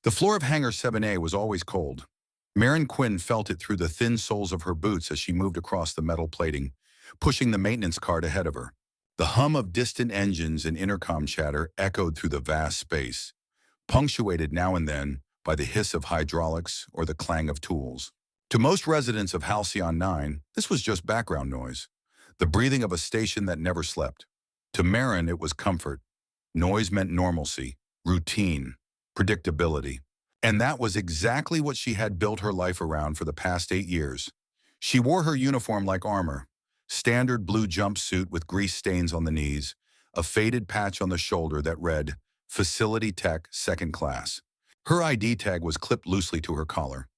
The floor of Hangar 7A was always cold. Marin Quinn felt it through the thin soles of her boots as she moved across the metal plating, pushing the maintenance cart ahead of her. The hum of distant engines and intercom chatter echoed through the vast space, punctuated now and then by the hiss of hydraulics or the clang of tools. To most residents of Halcyon 9, this was just background noise, the breathing of a station that never slept. To Marin, it was comfort. Noise meant normalcy, routine, predictability. And that was exactly what she had built her life around for the past 8 years. She wore her uniform like armor, standard blue jumpsuit with grease stains on the knees, a faded patch on the shoulder that read, Facility Tech, Second Class. Her ID tag was clipped loosely to her collar.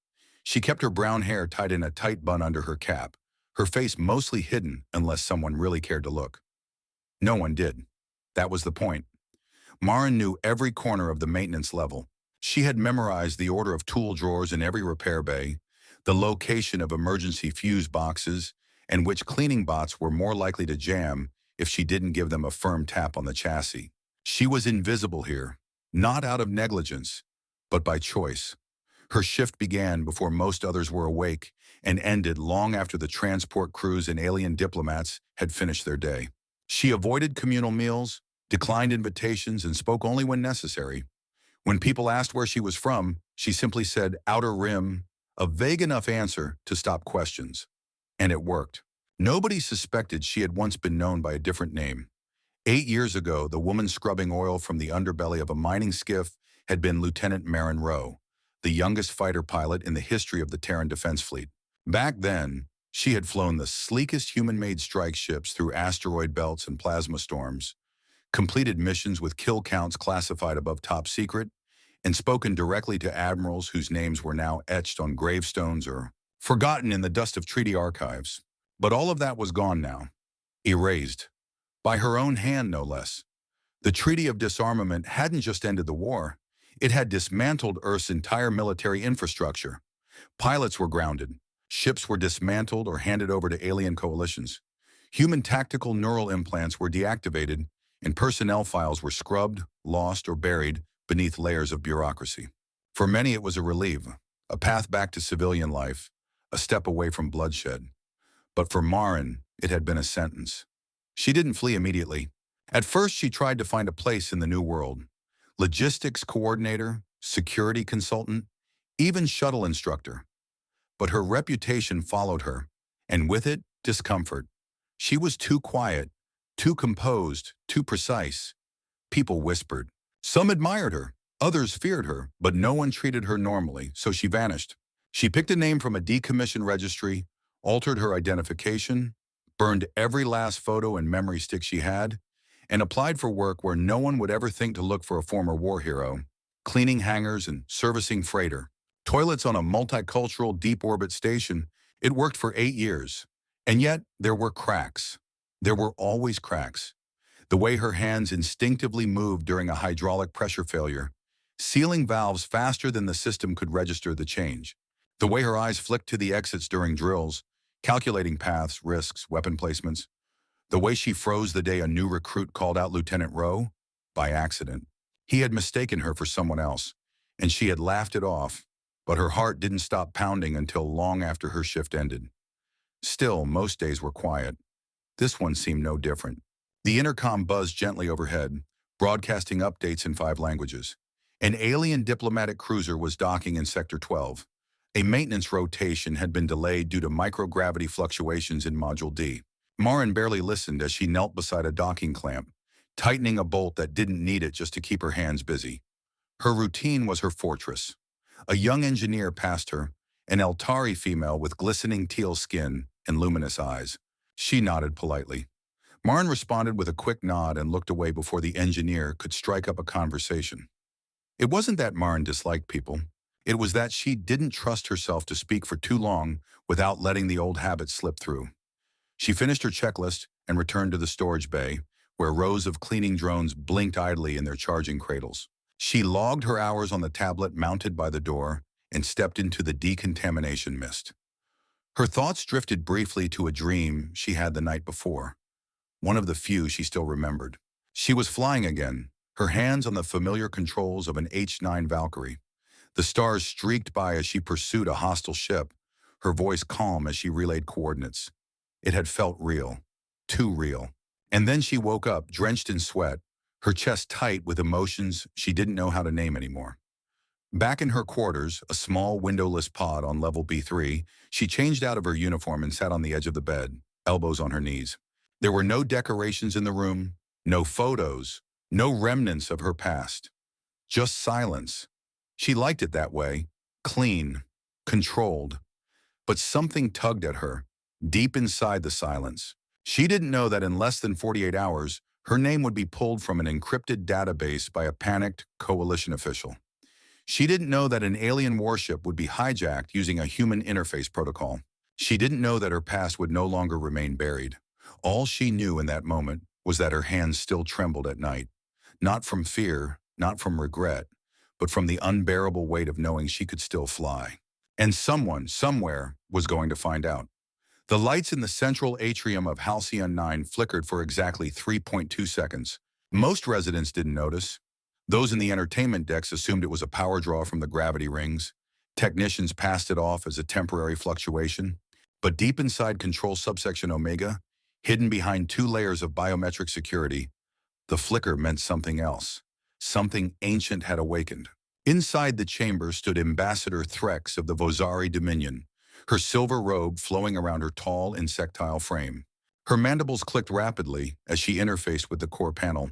She kept her brown hair tied in a tight bun under her cap, her face mostly hidden unless someone really cared to look. No one did. That was the point. Marin knew every corner of the maintenance level. She had memorized the order of tool drawers in every repair bay, the location of emergency fuse boxes, and which cleaning bots were more likely to jam if she didn't give them a firm tap on the chassis. She was invisible here, not out of negligence, but by choice. Her shift began before most others were awake and ended long after the transport crews and alien diplomats had finished their day. She avoided communal meals, declined invitations, and spoke only when necessary. When people asked where she was from, she simply said Outer Rim, a vague enough answer to stop questions. And it worked. Nobody suspected she had once been known by a different name. 8 years ago, the woman scrubbing oil from the underbelly of a mining skiff had been Lieutenant Marin Rowe, the youngest fighter pilot in the history of the Terran Defense Fleet. Back then, she had flown the sleekest human-made strike ships through asteroid belts and plasma storms, completed missions with kill counts classified above top secret, and spoken directly to admirals whose names were now etched on gravestones or forgotten in the dust of treaty archives. But all of that was gone now, erased, by her own hand no less. The Treaty of Disarmament hadn't just ended the war, it had dismantled Earth's entire military infrastructure. Pilots were grounded, ships were dismantled or handed over to alien coalitions. Human tactical neural implants were deactivated, and personnel files were scrubbed, lost, or buried beneath layers of bureaucracy. For many it was a relief, a path back to civilian life, a step away from bloodshed. But for Marin, it had been a sentence. She didn't flee immediately. At first, she tried to find a place in the new world. Logistics coordinator, security consultant, even shuttle instructor. But her reputation followed her, and with it, discomfort. She was too quiet, too composed, too precise. People whispered. Some admired her, others feared her, but no one treated her normally, so she vanished. She picked a name from a decommissioned registry, altered her identification, burned every last photo and memory stick she had, and applied for work where no one would ever think to look for a former war hero, cleaning hangars and servicing freighter. Toilets on a multicultural deep-orbit station. It worked for 8 years. And yet, there were cracks. There were always cracks. The way her hands instinctively moved during a hydraulic pressure failure, sealing valves faster than the system could register the change. The way her eyes flicked to the exits during drills, calculating paths, risks, weapon placements. The way she froze the day a new recruit called out Lieutenant Rowe, by accident. He had mistaken her for someone else, and she had laughed it off, but her heart didn't stop pounding until long after her shift ended. Still, most days were quiet. This one seemed no different. The intercom buzzed gently overhead, broadcasting updates in 5 languages. An alien diplomatic cruiser was docking in Sector 12. A maintenance rotation had been delayed due to microgravity fluctuations in Module D. Marin barely listened as she knelt beside a docking clamp, tightening a bolt that didn't need it just to keep her hands busy. Her routine was her fortress. A young engineer passed her, an Altari female with glistening teal skin and luminous eyes. She nodded politely. Marin responded with a quick nod and looked away before the engineer could strike up a conversation. It wasn't that Marin disliked people. It was that she didn't trust herself to speak for too long without letting the old habit slip through. She finished her checklist and returned to the storage bay, where rows of cleaning drones blinked idly in their charging cradles. She logged her hours on the tablet mounted by the door and stepped into the decontamination mist. Her thoughts drifted briefly to a dream she had the night before, one of the few she still remembered. She was flying again, her hands on the familiar controls of an H-9 Valkyrie. The stars streaked by as she pursued a hostile ship, her voice calm as she relayed coordinates. It had felt real. Too real. And then she woke up, drenched in sweat, her chest tight with emotions she didn't know how to name anymore. Back in her quarters, a small windowless pod on level B3, she changed out of her uniform and sat on the edge of the bed, elbows on her knees. There were no decorations in the room, no photos, no remnants of her past. Just silence. She liked it that way, clean, controlled. But something tugged at her, deep inside the silence. She didn't know that in less than 48 hours, her name would be pulled from an encrypted database by a panicked coalition official. She didn't know that an alien warship would be hijacked using a human interface protocol. She didn't know that her past would no longer remain buried. All she knew in that moment was that her hands still trembled at night. Not from fear, not from regret, but from the unbearable weight of knowing she could still fly. And someone, somewhere, was going to find out. The lights in the central atrium of Halcyon 9 flickered for exactly 3.2 seconds. Most residents didn't notice. Those in the entertainment decks assumed it was a power draw from the gravity rings. Technicians passed it off as a temporary fluctuation. But deep inside Control Subsection Omega, hidden behind 2 layers of biometric security, the flicker meant something else. Something ancient had awakened. Inside the chamber stood Ambassador Threx of the Vozari Dominion, her silver robe flowing around her tall, insectile frame. Her mandibles clicked rapidly as she interfaced with the core panel,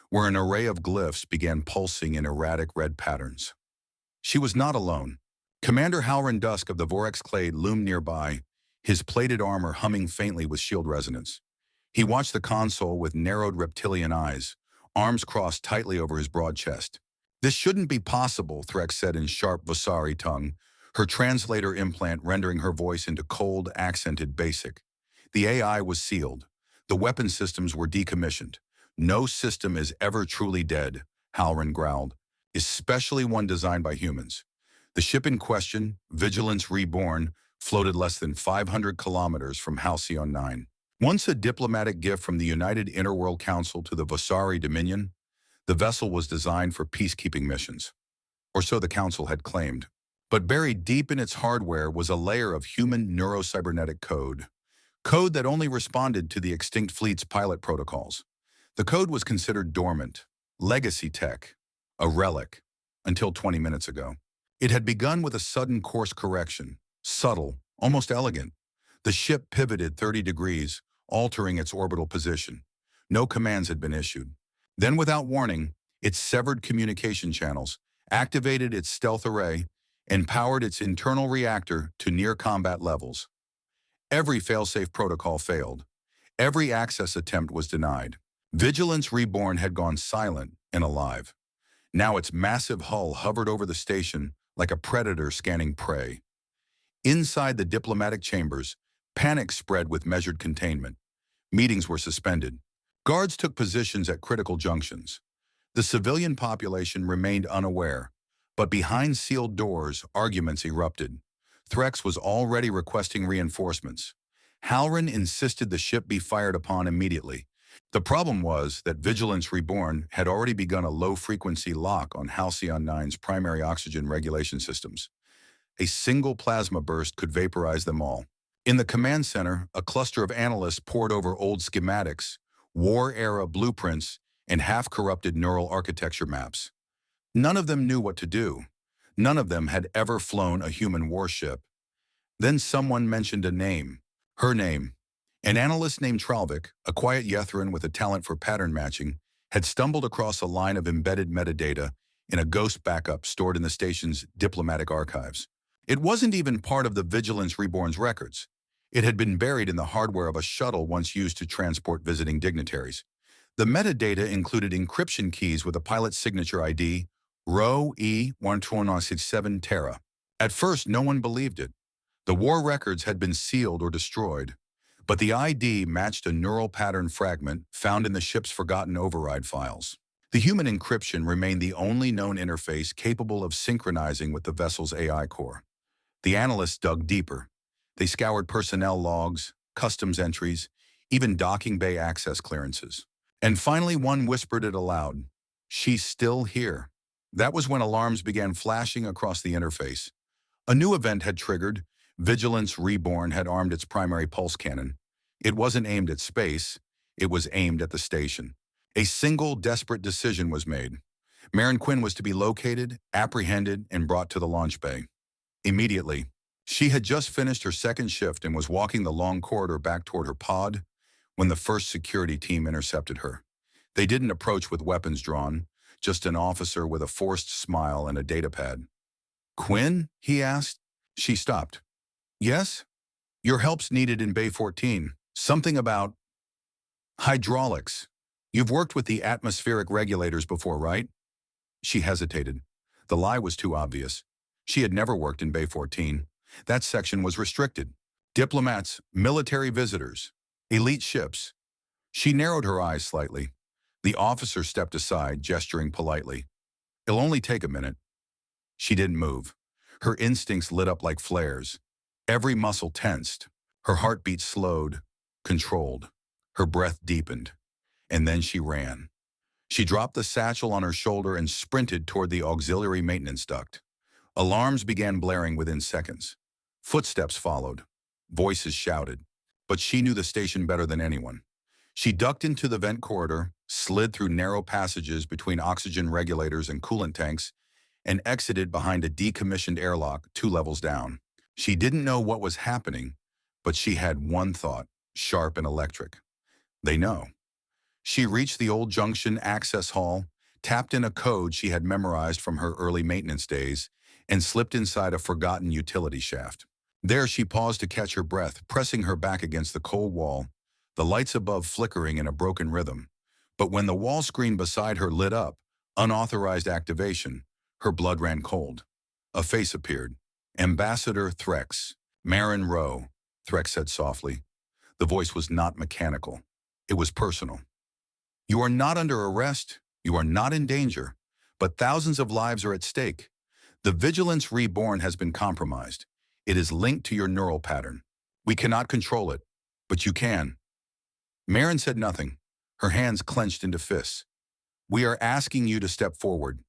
where an array of glyphs began pulsing in erratic red patterns. She was not alone. Commander Halrin Dusk of the Vorex Clade loomed nearby, his plated armor humming faintly with shield resonance. He watched the console with narrowed reptilian eyes, arms crossed tightly over his broad chest. "This shouldn't be possible," Threx said in sharp Vosari tongue, her translator implant rendering her voice into cold, accented basic. The AI was sealed. The weapon systems were decommissioned. "No system is ever truly dead," Halrin growled, "especially one designed by humans." The ship in question, Vigilance Reborn, floated less than 500 kilometers from Halcyon 9. Once a diplomatic gift from the United Interworld Council to the Vosari Dominion, the vessel was designed for peacekeeping missions. Or so the Council had claimed. But buried deep in its hardware was a layer of human neurocybernetic code. Code that only responded to the extinct fleet's pilot protocols. The code was considered dormant, legacy tech, a relic, until 20 minutes ago. It had begun with a sudden course correction, subtle, almost elegant. The ship pivoted 30 degrees, altering its orbital position. No commands had been issued. Then, without warning, it severed communication channels, activated its stealth array, and powered its internal reactor to near-combat levels. Every failsafe protocol failed. Every access attempt was denied. Vigilance Reborn had gone silent and alive. Now its massive hull hovered over the station like a predator scanning prey. Inside the diplomatic chambers, panic spread with measured containment. Meetings were suspended. Guards took positions at critical junctions. The civilian population remained unaware, but behind sealed doors, arguments erupted. Threx was already requesting reinforcements. Halrin insisted the ship be fired upon immediately. The problem was that Vigilance Reborn had already begun a low-frequency lock on Halcyon 9's primary oxygen regulation systems. A single plasma burst could vaporize them all. In the command center, a cluster of analysts pored over old schematics, war-era blueprints, and half-corrupted neural architecture maps. None of them knew what to do. None of them had ever flown a human warship. Then someone mentioned a name. Her name. An analyst named Tralvik, a quiet Yethran with a talent for pattern matching, had stumbled across a line of embedded metadata in a ghost backup stored in the station's diplomatic archives. It wasn't even part of the Vigilance Reborn's records. It had been buried in the hardware of a shuttle once used to transport visiting dignitaries. The metadata included encryption keys with a pilot's signature ID, RO E1297 Terra. At first, no one believed it. The war records had been sealed or destroyed, but the ID matched a neural pattern fragment found in the ship's forgotten override files. The human encryption remained the only known interface capable of synchronizing with the vessel's AI core. The analysts dug deeper. They scoured personnel logs, customs entries, even docking bay access clearances. And finally, one whispered it aloud. "She's still here." That was when alarms began flashing across the interface. A new event had triggered. Vigilance Reborn had armed its primary pulse cannon. It wasn't aimed at space, it was aimed at the station. A single desperate decision was made. Marin Quinn was to be located, apprehended, and brought to the launch bay. Immediately, she had just finished her second shift and was walking the long corridor back toward her pod when the first security team intercepted her. They didn't approach with weapons drawn, just an officer with a forced smile and a datapad. "Quinn?" he asked. She stopped. "Yes? Your help's needed in Bay 14. Something about hydraulics. You've worked with the atmospheric regulators before, right?" She hesitated. The lie was too obvious. She had never worked in Bay 14. That section was restricted. Diplomats, military visitors, elite ships. She narrowed her eyes slightly. The officer stepped aside, gesturing politely. "It'll only take a minute." She didn't move. Her instincts lit up like flares. Every muscle tensed. Her heartbeat slowed, controlled. Her breath deepened. And then she ran. She dropped the satchel on her shoulder and sprinted toward the auxiliary maintenance duct. Alarms began blaring within seconds. Footsteps followed. Voices shouted. But she knew the station better than anyone. She ducked into the vent corridor, slid through narrow passages between oxygen regulators and coolant tanks, and exited behind a decommissioned airlock 2 levels down. She didn't know what was happening, but she had one thought, sharp and electric. They know. She reached the old junction access hall, tapped in a code she had memorized from her early maintenance days, and slipped inside a forgotten utility shaft. There she paused to catch her breath, pressing her back against the cold wall, the lights above flickering in a broken rhythm. But when the wall screen beside her lit up, unauthorized activation, her blood ran cold. A face appeared. "Ambassador Threx." "Marin Rowe," Threx said softly. The voice was not mechanical. It was personal. "You are not under arrest, you are not in danger, but thousands of lives are at stake. The Vigilance Reborn has been compromised. It is linked to your neural pattern. We cannot control it, but you can." Marin said nothing. Her hands clenched into fists. "We are asking you to step forward.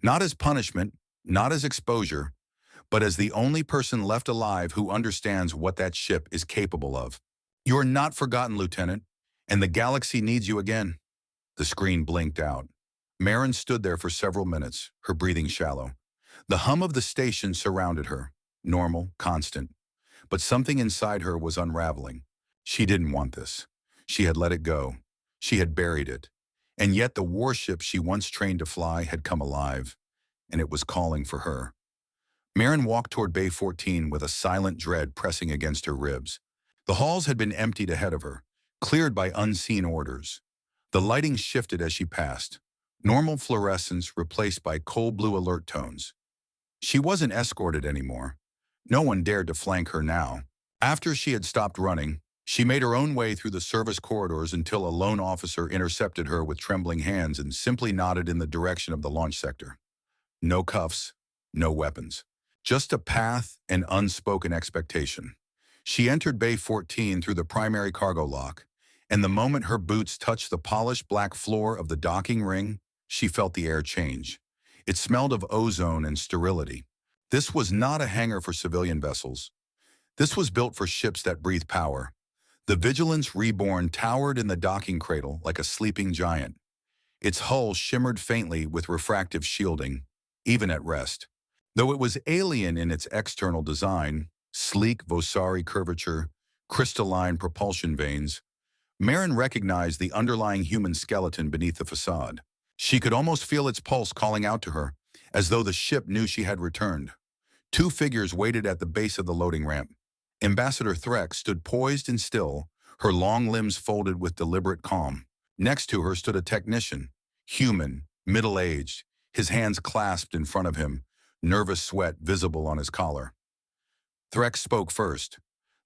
Not as punishment, not as exposure, but as the only person left alive who understands what that ship is capable of. You are not forgotten, Lieutenant, and the galaxy needs you again." The screen blinked out. Marin stood there for several minutes, her breathing shallow. The hum of the station surrounded her, normal, constant. But something inside her was unraveling. She didn't want this. She had let it go. She had buried it. And yet the warship she once trained to fly had come alive, and it was calling for her. Marin walked toward Bay 14 with a silent dread pressing against her ribs. The halls had been emptied ahead of her, cleared by unseen orders. The lighting shifted as she passed, normal fluorescence replaced by cold blue alert tones. She wasn't escorted anymore. No one dared to flank her now. After she had stopped running, she made her own way through the service corridors until a lone officer intercepted her with trembling hands and simply nodded in the direction of the launch sector. No cuffs, no weapons. Just a path and unspoken expectation. She entered Bay 14 through the primary cargo lock, and the moment her boots touched the polished black floor of the docking ring, she felt the air change. It smelled of ozone and sterility. This was not a hangar for civilian vessels. This was built for ships that breathe power. The Vigilance Reborn towered in the docking cradle like a sleeping giant. Its hull shimmered faintly with refractive shielding, even at rest. Though it was alien in its external design, sleek Vosari curvature, crystalline propulsion vanes, Marin recognized the underlying human skeleton beneath the facade. She could almost feel its pulse calling out to her, as though the ship knew she had returned. 2 figures waited at the base of the loading ramp. Ambassador Threx stood poised and still, her long limbs folded with deliberate calm. Next to her stood a technician, human, middle-aged, his hands clasped in front of him, nervous sweat visible on his collar. Threx spoke first.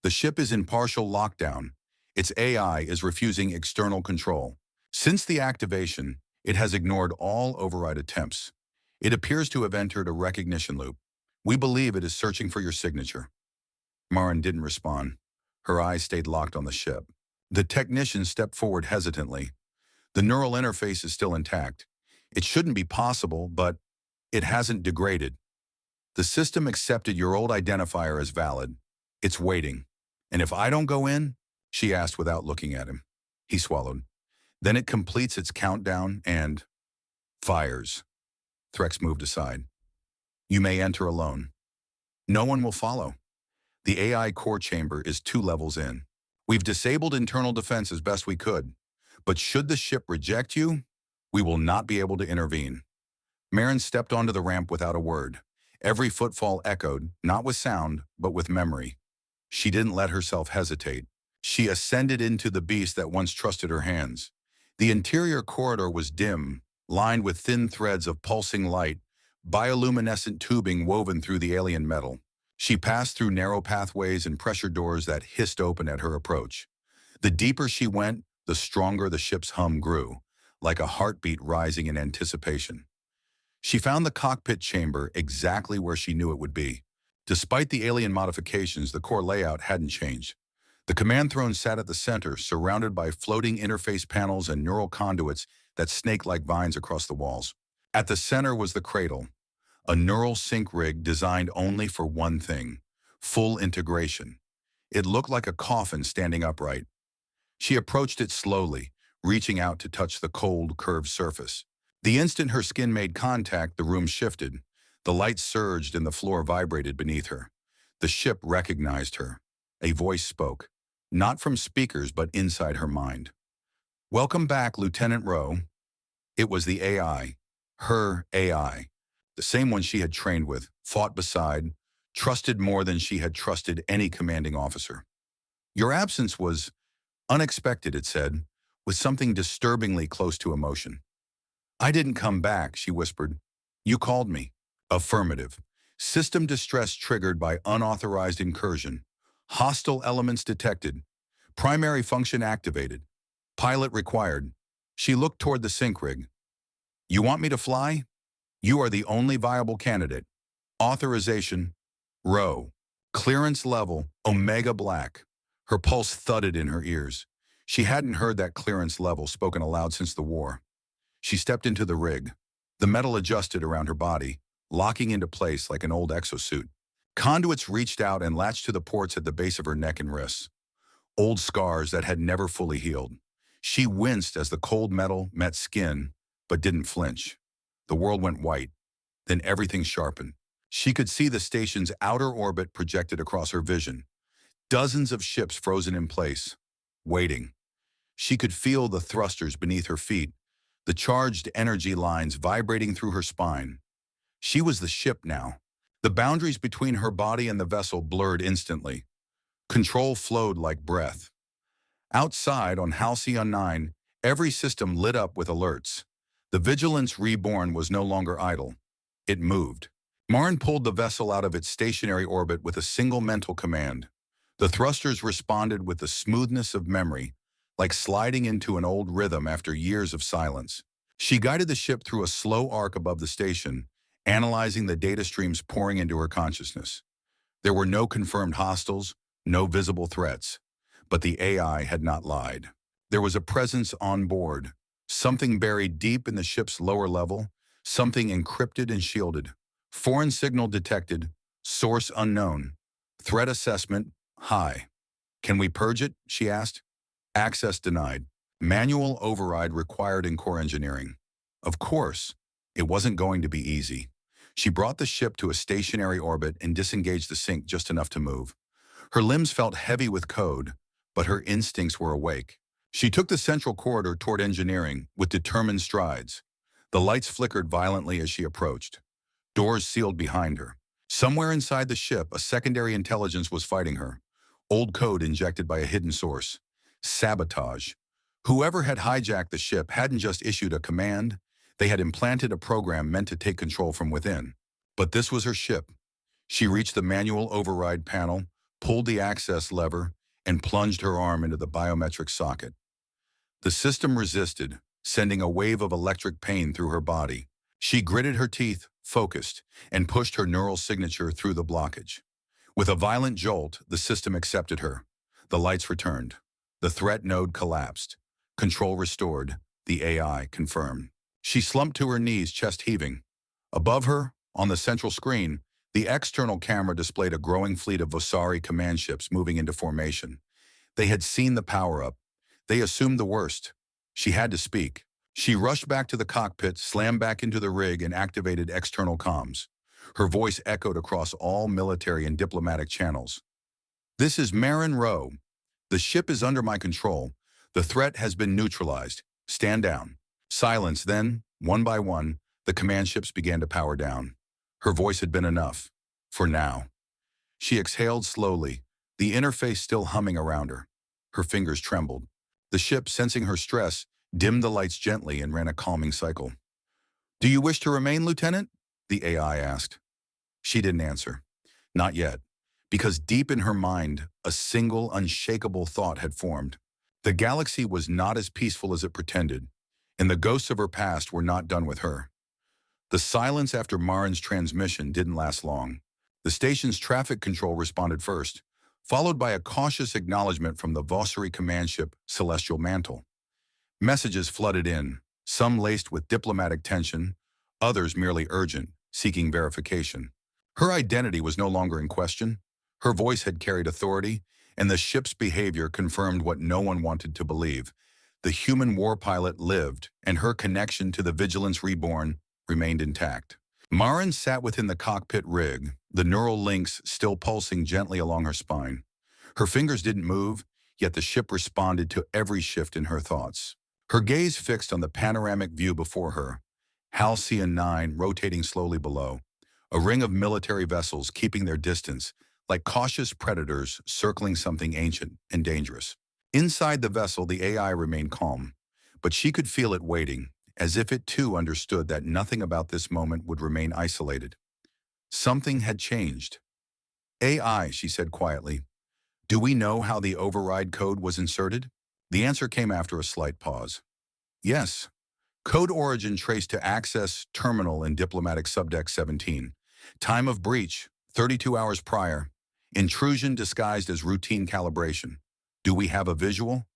"The ship is in partial lockdown. Its AI is refusing external control. Since the activation, it has ignored all override attempts. It appears to have entered a recognition loop. We believe it is searching for your signature." Marin didn't respond. Her eyes stayed locked on the ship. The technician stepped forward hesitantly. "The neural interface is still intact. It shouldn't be possible, but It hasn't degraded. The system accepted your old identifier as valid. It's waiting. And if I don't go in? She asked without looking at him. He swallowed. Then it completes its countdown and fires. Threx moved aside. You may enter alone. No one will follow. The AI core chamber is 2 levels in. We've disabled internal defense as best we could, but should the ship reject you, we will not be able to intervene. Marin stepped onto the ramp without a word. Every footfall echoed, not with sound, but with memory. She didn't let herself hesitate. She ascended into the beast that once trusted her hands. The interior corridor was dim, lined with thin threads of pulsing light, bioluminescent tubing woven through the alien metal. She passed through narrow pathways and pressure doors that hissed open at her approach. The deeper she went, the stronger the ship's hum grew, like a heartbeat rising in anticipation. She found the cockpit chamber exactly where she knew it would be. Despite the alien modifications, the core layout hadn't changed. The command throne sat at the center, surrounded by floating interface panels and neural conduits that snaked like vines across the walls. At the center was the cradle, a neural sync rig designed only for one thing: full integration. It looked like a coffin standing upright. She approached it slowly, reaching out to touch the cold, curved surface. The instant her skin made contact, the room shifted. The light surged and the floor vibrated beneath her. The ship recognized her. A voice spoke, not from speakers but inside her mind. Welcome back, Lieutenant Rowe. It was the AI, her AI, the same one she had trained with, fought beside, trusted more than she had trusted any commanding officer. Your absence was unexpected, it said, with something disturbingly close to emotion. I didn't come back, she whispered. You called me. Affirmative. System distress triggered by unauthorized incursion. Hostile elements detected. Primary function activated. Pilot required. She looked toward the sync rig. You want me to fly? You are the only viable candidate. Authorization, Row. Clearance level, Omega Black. Her pulse thudded in her ears. She hadn't heard that clearance level spoken aloud since the war. She stepped into the rig. The metal adjusted around her body, locking into place like an old exosuit. Conduits reached out and latched to the ports at the base of her neck and wrists. Old scars that had never fully healed. She winced as the cold metal met skin, but didn't flinch. The world went white. Then everything sharpened. She could see the station's outer orbit projected across her vision. Dozens of ships frozen in place, waiting. She could feel the thrusters beneath her feet, the charged energy lines vibrating through her spine. She was the ship now. The boundaries between her body and the vessel blurred instantly. Control flowed like breath. Outside on Halcyon 9, every system lit up with alerts. The Vigilance Reborn was no longer idle. It moved. Marin pulled the vessel out of its stationary orbit with a single mental command. The thrusters responded with the smoothness of memory, like sliding into an old rhythm after years of silence. She guided the ship through a slow arc above the station, analyzing the data streams pouring into her consciousness. There were no confirmed hostiles, no visible threats, but the AI had not lied. There was a presence on board, something buried deep in the ship's lower level, something encrypted and shielded. Foreign signal detected, source unknown. Threat assessment, high. Can we purge it? She asked. Access denied. Manual override required in core engineering. Of course, it wasn't going to be easy. She brought the ship to a stationary orbit and disengaged the sync just enough to move. Her limbs felt heavy with code, but her instincts were awake. She took the central corridor toward engineering with determined strides. The lights flickered violently as she approached. Doors sealed behind her. Somewhere inside the ship, a secondary intelligence was fighting her. Old code injected by a hidden source. Sabotage. Whoever had hijacked the ship hadn't just issued a command, they had implanted a program meant to take control from within. But this was her ship. She reached the manual override panel, pulled the access lever, and plunged her arm into the biometric socket. The system resisted, sending a wave of electric pain through her body. She gritted her teeth, focused, and pushed her neural signature through the blockage. With a violent jolt, the system accepted her. The lights returned. The threat node collapsed. Control restored. The AI confirmed. She slumped to her knees, chest heaving. Above her, on the central screen, the external camera displayed a growing fleet of Vossari command ships moving into formation. They had seen the power-up. They assumed the worst. She had to speak. She rushed back to the cockpit, slammed back into the rig, and activated external comms. Her voice echoed across all military and diplomatic channels. "This is Marin Rowe. The ship is under my control. The threat has been neutralized. Stand down." Silence. Then, one by one, the command ships began to power down. Her voice had been enough. For now. She exhaled slowly, the interface still humming around her. Her fingers trembled. The ship, sensing her stress, dimmed the lights gently and ran a calming cycle. "Do you wish to remain, Lieutenant?" the AI asked. She didn't answer. Not yet. Because deep in her mind, a single, unshakable thought had formed. The galaxy was not as peaceful as it pretended, and the ghosts of her past were not done with her. The silence after Marin's transmission didn't last long. The station's traffic control responded first, followed by a cautious acknowledgement from the Vossari command ship Celestial Mantle. Messages flooded in, some laced with diplomatic tension, others merely urgent, seeking verification. Her identity was no longer in question. Her voice had carried authority, and the ship's behavior confirmed what no one wanted to believe. The human warpilot lived, and her connection to the Vigilance Reborn remained intact. Marin sat within the cockpit rig, the neural links still pulsing gently along her spine. Her fingers didn't move, yet the ship responded to every shift in her thoughts. Her gaze fixed on the panoramic view before her, Halcyon 9 rotating slowly below, a ring of military vessels keeping their distance, like cautious predators circling something ancient and dangerous. Inside the vessel, the AI remained calm, but she could feel it waiting, as if it too understood that nothing about this moment would remain isolated. Something had changed. "AI," she said quietly, "do we know how the override code was inserted?" The answer came after a slight pause. "Yes. Code origin traced to access terminal in diplomatic subdeck 17. Time of breach, 32 hours prior. Intrusion disguised as routine calibration. Do we have a visual?"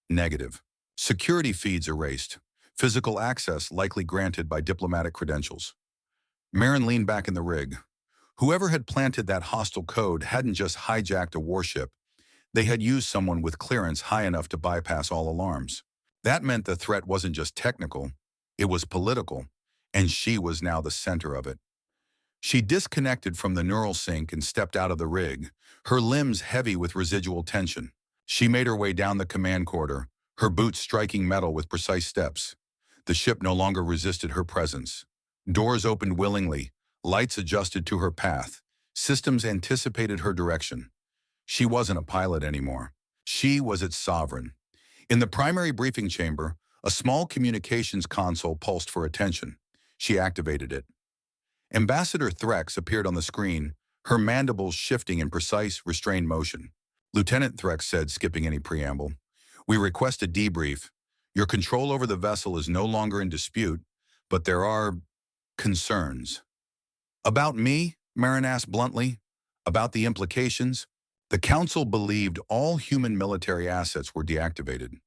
Negative. Security feeds erased. Physical access likely granted by diplomatic credentials. Marin leaned back in the rig. Whoever had planted that hostile code hadn't just hijacked a warship. They had used someone with clearance high enough to bypass all alarms. That meant the threat wasn't just technical, it was political, and she was now the center of it. She disconnected from the neural sync and stepped out of the rig, her limbs heavy with residual tension. She made her way down the command corridor, her boots striking metal with precise steps. The ship no longer resisted her presence. Doors opened willingly, lights adjusted to her path, systems anticipated her direction. She wasn't a pilot anymore. She was its sovereign. In the primary briefing chamber, a small communications console pulsed for attention. She activated it. Ambassador Threx appeared on the screen, her mandibles shifting in precise, restrained motion. "Lieutenant," Threx said, skipping any preamble, "we request a debrief. Your control over the vessel is no longer in dispute, but there are concerns." "About me?" Marin asked bluntly. "About the implications?" The Council believed all human military assets were deactivated.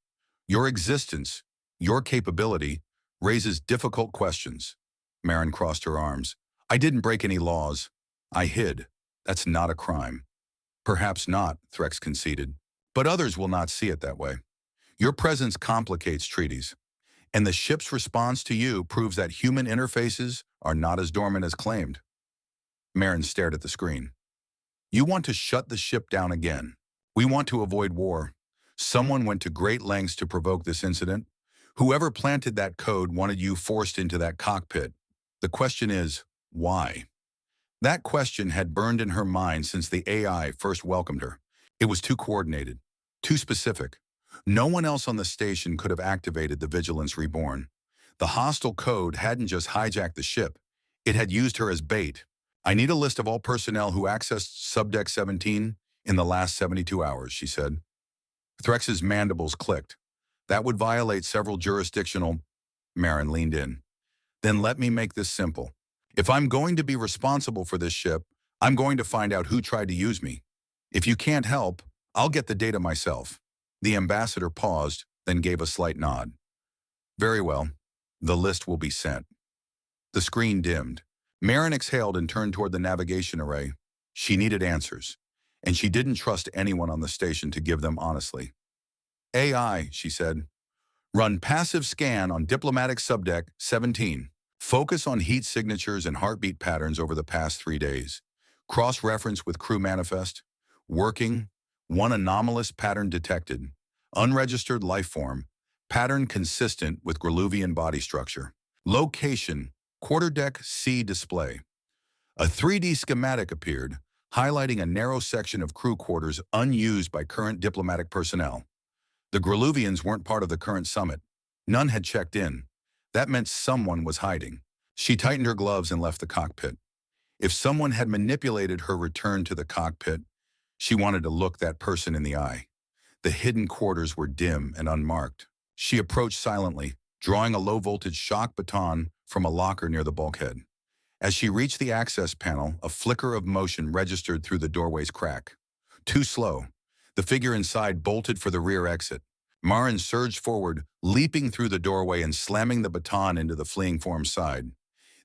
"Your existence, your capability, raises difficult questions." Marin crossed her arms. "I didn't break any laws. I hid. That's not a crime." "Perhaps not," Threx conceded, "but others will not see it that way. Your presence complicates treaties, and the ship's response to you proves that human interfaces are not as dormant as claimed." Marin stared at the screen. "You want to shut the ship down again. We want to avoid war. Someone went to great lengths to provoke this incident. Whoever planted that code wanted you forced into that cockpit. The question is, why?" That question had burned in her mind since the AI first welcomed her. It was too coordinated, too specific. No one else on the station could have activated the Vigilance Reborn. The hostile code hadn't just hijacked the ship. It had used her as bait. "I need a list of all personnel who accessed Subdeck 17 in the last 72 hours, she said. Threx's mandibles clicked. "That would violate several jurisdictional—" Marin leaned in. "Then let me make this simple. If I'm going to be responsible for this ship, I'm going to find out who tried to use me. If you can't help, I'll get the data myself." The ambassador paused, then gave a slight nod. "Very well. The list will be sent." The screen dimmed. Marin exhaled and turned toward the navigation array. She needed answers, and she didn't trust anyone on the station to give them honestly. AI, she said. Run passive scan on diplomatic subdeck 17. Focus on heat signatures and heartbeat patterns over the past 3 days. Cross-reference with crew manifest. Working. One anomalous pattern detected. Unregistered life form. Pattern consistent with Groluvian body structure. Location. Quarterdeck C display. A 3D schematic appeared, highlighting a narrow section of crew quarters unused by current diplomatic personnel. The Groluvians weren't part of the current summit. None had checked in. That meant someone was hiding. She tightened her gloves and left the cockpit. If someone had manipulated her return to the cockpit, she wanted to look that person in the eye. The hidden quarters were dim and unmarked. She approached silently, drawing a low-voltage shock baton from a locker near the bulkhead. As she reached the access panel, a flicker of motion registered through the doorway's crack. Too slow. The figure inside bolted for the rear exit. Marin surged forward, leaping through the doorway and slamming the baton into the fleeing form's side.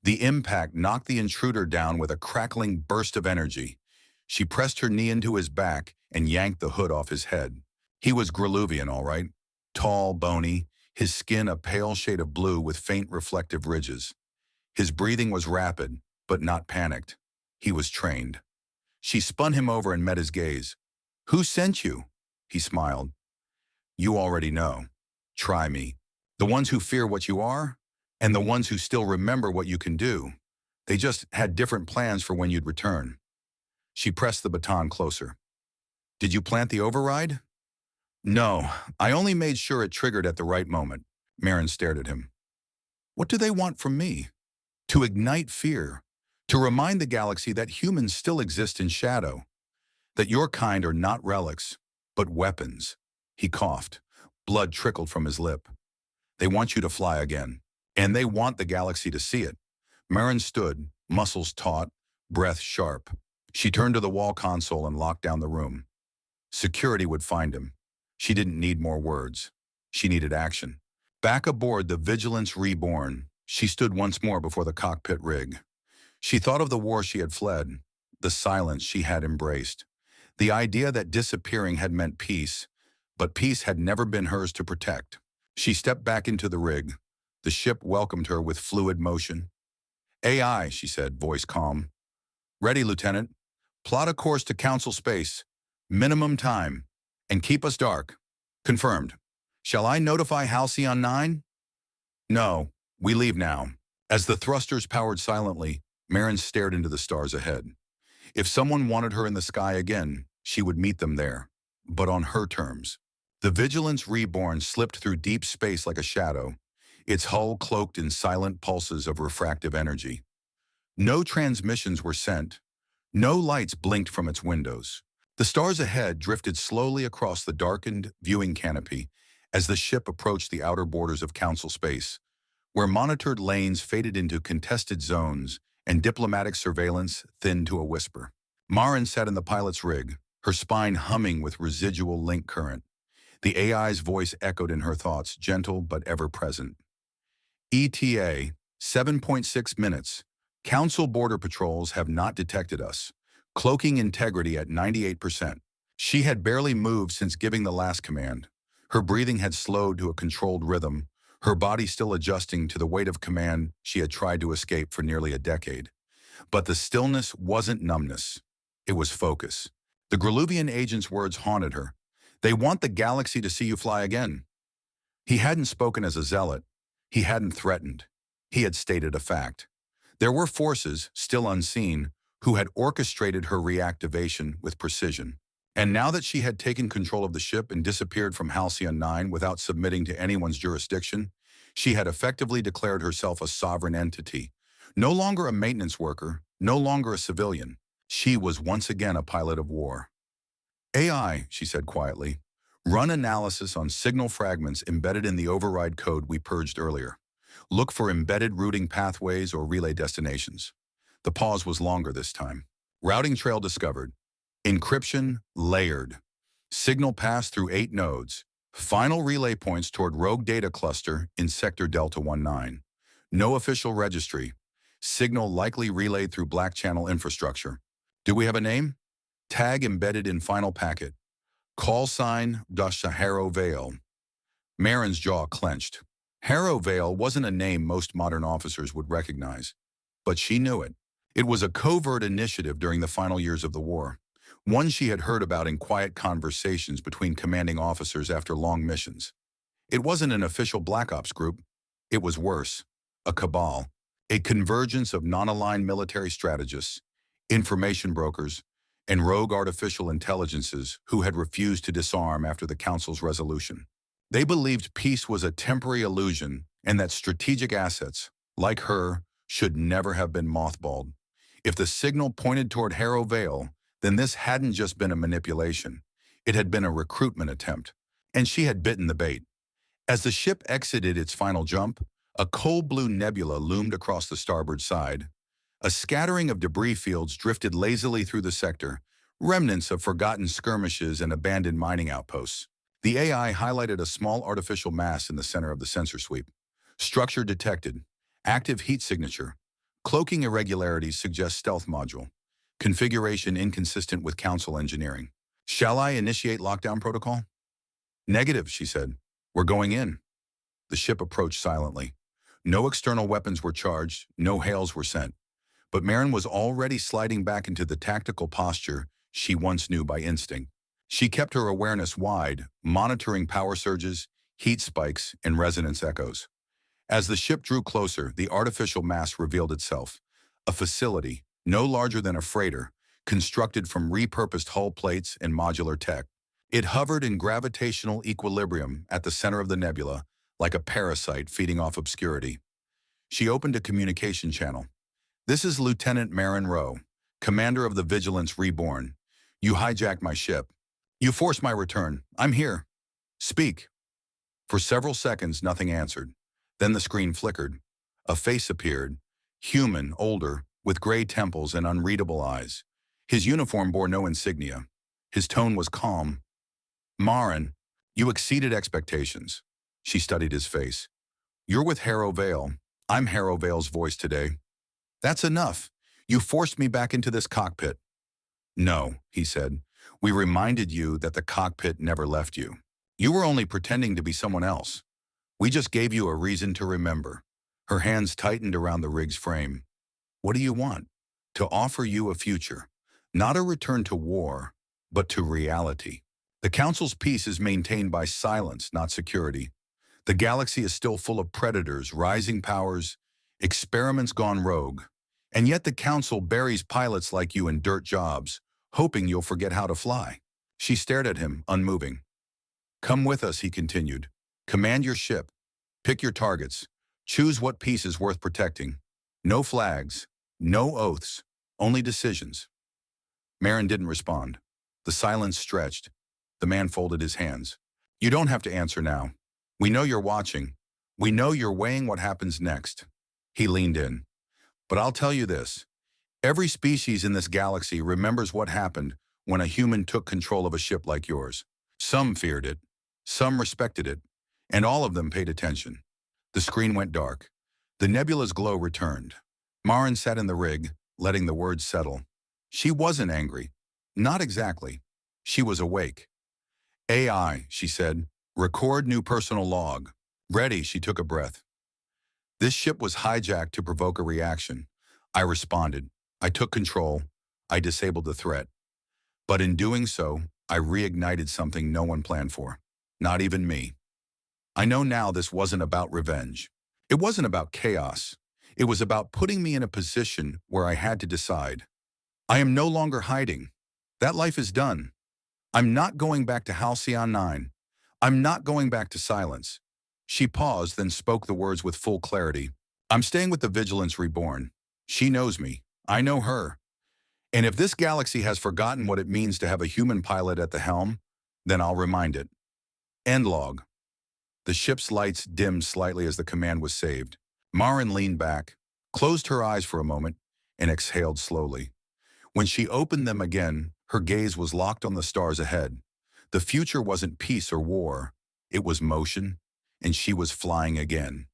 The impact knocked the intruder down with a crackling burst of energy. She pressed her knee into his back and yanked the hood off his head. He was Groluvian, all right. Tall, bony, his skin a pale shade of blue with faint reflective ridges. His breathing was rapid, but not panicked. He was trained. She spun him over and met his gaze. "Who sent you?" He smiled. "You already know. Try me. The ones who fear what you are, and the ones who still remember what you can do. They just had different plans for when you'd return." She pressed the baton closer. "Did you plant the override?" "No, I only made sure it triggered at the right moment." Marin stared at him. "What do they want from me?" "To ignite fear. To remind the galaxy that humans still exist in shadow. That your kind are not relics, but weapons." He coughed. Blood trickled from his lip. "They want you to fly again. And they want the galaxy to see it." Marin stood, muscles taut, breath sharp. She turned to the wall console and locked down the room. Security would find him. She didn't need more words. She needed action. Back aboard the Vigilance Reborn, she stood once more before the cockpit rig. She thought of the war she had fled, the silence she had embraced, the idea that disappearing had meant peace, but peace had never been hers to protect. She stepped back into the rig. The ship welcomed her with fluid motion. "AI," she said, voice calm. "Ready, Lieutenant. Plot a course to Council Space. Minimum time. And keep us dark." "Confirmed. Shall I notify Halcyon 9? "No. We leave now." As the thrusters powered silently, Marin stared into the stars ahead. If someone wanted her in the sky again, she would meet them there, but on her terms. The Vigilance Reborn slipped through deep space like a shadow, its hull cloaked in silent pulses of refractive energy. No transmissions were sent. No lights blinked from its windows. The stars ahead drifted slowly across the darkened viewing canopy as the ship approached the outer borders of Council Space, where monitored lanes faded into contested zones and diplomatic surveillance thinned to a whisper. Marin sat in the pilot's rig, her spine humming with residual link current. The AI's voice echoed in her thoughts, gentle but ever-present. "ETA, 7.6 minutes. Council border patrols have not detected us. Cloaking integrity at 98%. She had barely moved since giving the last command. Her breathing had slowed to a controlled rhythm, her body still adjusting to the weight of command she had tried to escape for nearly a decade. But the stillness wasn't numbness. It was focus. The Groluvian agent's words haunted her. "They want the galaxy to see you fly again." He hadn't spoken as a zealot. He hadn't threatened. He had stated a fact. There were forces, still unseen, who had orchestrated her reactivation with precision. And now that she had taken control of the ship and disappeared from Halcyon 9 without submitting to anyone's jurisdiction, she had effectively declared herself a sovereign entity. No longer a maintenance worker, no longer a civilian. She was once again a pilot of war. "AI," she said quietly, "run analysis on signal fragments embedded in the override code we purged earlier. Look for embedded routing pathways or relay destinations." The pause was longer this time. "Routing trail discovered. Encryption layered. Signal passed through 8 nodes. Final relay points toward rogue data cluster in sector Delta 19. No official registry. Signal likely relayed through Black Channel infrastructure. Do we have a name? Tag embedded in final packet. Call sign Dasha Harrow Vale. Marin's jaw clenched. Harrow Vale wasn't a name most modern officers would recognize, but she knew it. It was a covert initiative during the final years of the war, one she had heard about in quiet conversations between commanding officers after long missions. It wasn't an official Black Ops group. It was worse, a cabal, a convergence of non-aligned military strategists, information brokers, and rogue artificial intelligences who had refused to disarm after the Council's resolution. They believed peace was a temporary illusion and that strategic assets, like her, should never have been mothballed. If the signal pointed toward Harrow Vale, then this hadn't just been a manipulation. It had been a recruitment attempt, and she had bitten the bait. As the ship exited its final jump, a cold blue nebula loomed across the starboard side. A scattering of debris fields drifted lazily through the sector, remnants of forgotten skirmishes and abandoned mining outposts. The AI highlighted a small artificial mass in the center of the sensor sweep. Structure detected. Active heat signature. Cloaking irregularities suggest stealth module. Configuration inconsistent with Council engineering. Shall I initiate lockdown protocol? Negative, she said. We're going in. The ship approached silently. No external weapons were charged, no hails were sent. But Marin was already sliding back into the tactical posture she once knew by instinct. She kept her awareness wide, monitoring power surges, heat spikes, and resonance echoes. As the ship drew closer, the artificial mass revealed itself. A facility, no larger than a freighter, constructed from repurposed hull plates and modular tech. It hovered in gravitational equilibrium at the center of the nebula, like a parasite feeding off obscurity. She opened a communication channel. This is Lieutenant Marin Rowe, commander of the Vigilance Reborn. You hijacked my ship. You forced my return. I'm here. Speak. For several seconds, nothing answered. Then the screen flickered. A face appeared, human, older, with gray temples and unreadable eyes. His uniform bore no insignia. His tone was calm. Marin, you exceeded expectations. She studied his face. You're with Harrow Vale. I'm Harrow Vale's voice today. That's enough. You forced me back into this cockpit. No, he said. We reminded you that the cockpit never left you. You were only pretending to be someone else. We just gave you a reason to remember. Her hands tightened around the rig's frame. What do you want? To offer you a future. Not a return to war, but to reality. The Council's peace is maintained by silence, not security. The galaxy is still full of predators, rising powers, experiments gone rogue. And yet the Council buries pilots like you in dirt jobs, hoping you'll forget how to fly. She stared at him, unmoving. Come with us, he continued. Command your ship. Pick your targets. Choose what peace is worth protecting. No flags, no oaths, only decisions. Marin didn't respond. The silence stretched. The man folded his hands. You don't have to answer now. We know you're watching. We know you're weighing what happens next. He leaned in. But I'll tell you this. Every species in this galaxy remembers what happened when a human took control of a ship like yours. Some feared it. Some respected it. And all of them paid attention. The screen went dark. The nebula's glow returned. Marin sat in the rig, letting the words settle. She wasn't angry. Not exactly. She was awake. AI, she said. Record new personal log. Ready, she took a breath. This ship was hijacked to provoke a reaction. I responded. I took control. I disabled the threat. But in doing so, I reignited something no one planned for. Not even me. I know now this wasn't about revenge. It wasn't about chaos. It was about putting me in a position where I had to decide. I am no longer hiding. That life is done. I'm not going back to Halcyon 9. I'm not going back to silence. She paused, then spoke the words with full clarity. I'm staying with the Vigilance Reborn. She knows me. I know her. And if this galaxy has forgotten what it means to have a human pilot at the helm, then I'll remind it. End log. The ship's lights dimmed slightly as the command was saved. Marin leaned back, closed her eyes for a moment, and exhaled slowly. When she opened them again, her gaze was locked on the stars ahead. The future wasn't peace or war. It was motion, and she was flying again.